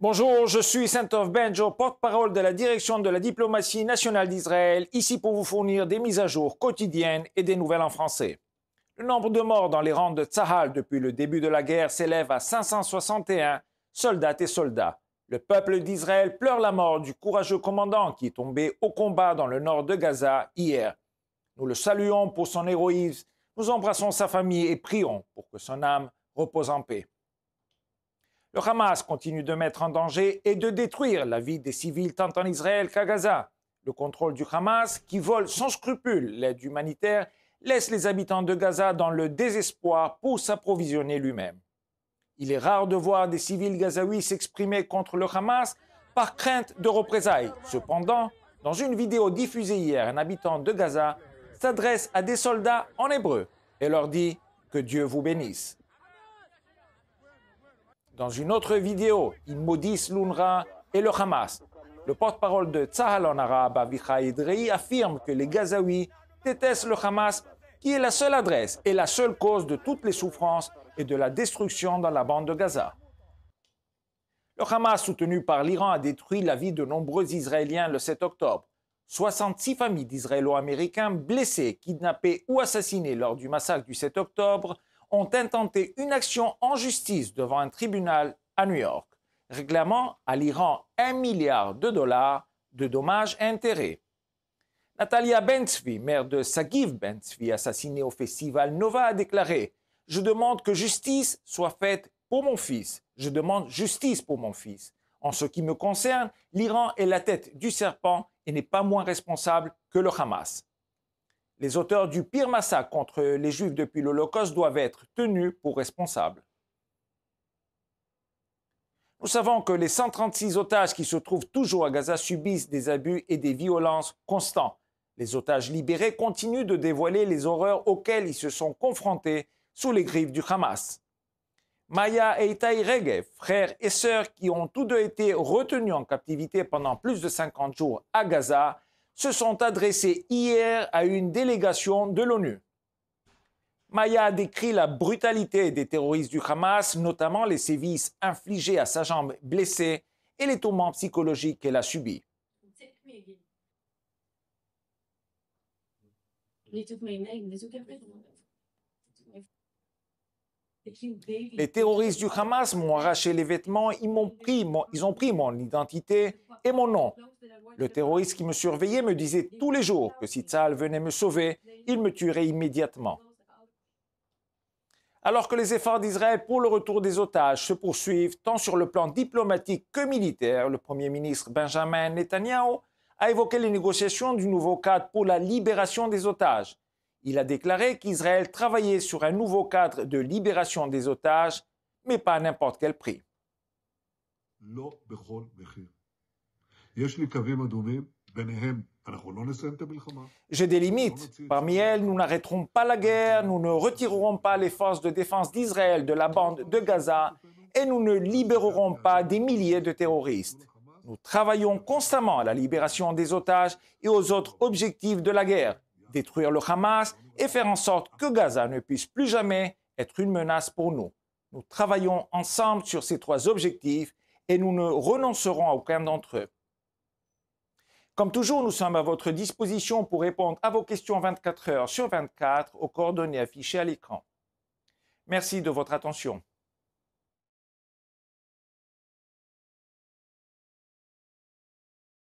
Bonjour, je suis Saint-Ov Benjo, porte-parole de la direction de la diplomatie nationale d'Israël, ici pour vous fournir des mises à jour quotidiennes et des nouvelles en français. Le nombre de morts dans les rangs de Tsahal depuis le début de la guerre s'élève à 561 soldats et soldats. Le peuple d'Israël pleure la mort du courageux commandant qui est tombé au combat dans le nord de Gaza hier. Nous le saluons pour son héroïsme, nous embrassons sa famille et prions pour que son âme repose en paix. Le Hamas continue de mettre en danger et de détruire la vie des civils tant en Israël qu'à Gaza. Le contrôle du Hamas, qui vole sans scrupule l'aide humanitaire, laisse les habitants de Gaza dans le désespoir pour s'approvisionner lui-même. Il est rare de voir des civils gazaouis s'exprimer contre le Hamas par crainte de représailles. Cependant, dans une vidéo diffusée hier, un habitant de Gaza s'adresse à des soldats en hébreu et leur dit que Dieu vous bénisse. Dans une autre vidéo, ils maudissent l'UNRWA et le Hamas. Le porte-parole de Tsahal en arabe, Avichai Edrei, affirme que les Gazaouis détestent le Hamas, qui est la seule adresse et la seule cause de toutes les souffrances et de la destruction dans la bande de Gaza. Le Hamas, soutenu par l'Iran, a détruit la vie de nombreux Israéliens le 7 octobre. 66 familles d'Israélo-Américains blessés, kidnappés ou assassinés lors du massacre du 7 octobre ont intenté une action en justice devant un tribunal à New York, réclamant à l'Iran $1 milliard de dommages et intérêts. Natalia Ben-Tzvi, mère de Sagiv Ben-Tzvi, assassiné au festival Nova, a déclaré « Je demande que justice soit faite pour mon fils. Je demande justice pour mon fils. En ce qui me concerne, l'Iran est la tête du serpent et n'est pas moins responsable que le Hamas. Les auteurs du pire massacre contre les Juifs depuis l'Holocauste doivent être tenus pour responsables. » Nous savons que les 136 otages qui se trouvent toujours à Gaza subissent des abus et des violences constants. Les otages libérés continuent de dévoiler les horreurs auxquelles ils se sont confrontés sous les griffes du Hamas. Maya et Itai Regev, frères et sœurs qui ont tous deux été retenus en captivité pendant plus de 50 jours à Gaza, se sont adressés hier à une délégation de l'ONU. Maya a décrit la brutalité des terroristes du Hamas, notamment les sévices infligés à sa jambe blessée et les tourments psychologiques qu'elle a subis. Les terroristes du Hamas m'ont arraché les vêtements, ils ont pris mon identité et mon nom. Le terroriste qui me surveillait me disait tous les jours que si Tsahal venait me sauver, il me tuerait immédiatement. Alors que les efforts d'Israël pour le retour des otages se poursuivent, tant sur le plan diplomatique que militaire, le Premier ministre Benjamin Netanyahu a évoqué les négociations du nouveau cadre pour la libération des otages. Il a déclaré qu'Israël travaillait sur un nouveau cadre de libération des otages, mais pas à n'importe quel prix. J'ai des limites. Parmi elles, nous n'arrêterons pas la guerre, nous ne retirerons pas les forces de défense d'Israël de la bande de Gaza et nous ne libérerons pas des milliers de terroristes. Nous travaillons constamment à la libération des otages et aux autres objectifs de la guerre, détruire le Hamas et faire en sorte que Gaza ne puisse plus jamais être une menace pour nous. Nous travaillons ensemble sur ces trois objectifs et nous ne renoncerons à aucun d'entre eux. Comme toujours, nous sommes à votre disposition pour répondre à vos questions 24 heures sur 24 aux coordonnées affichées à l'écran. Merci de votre attention.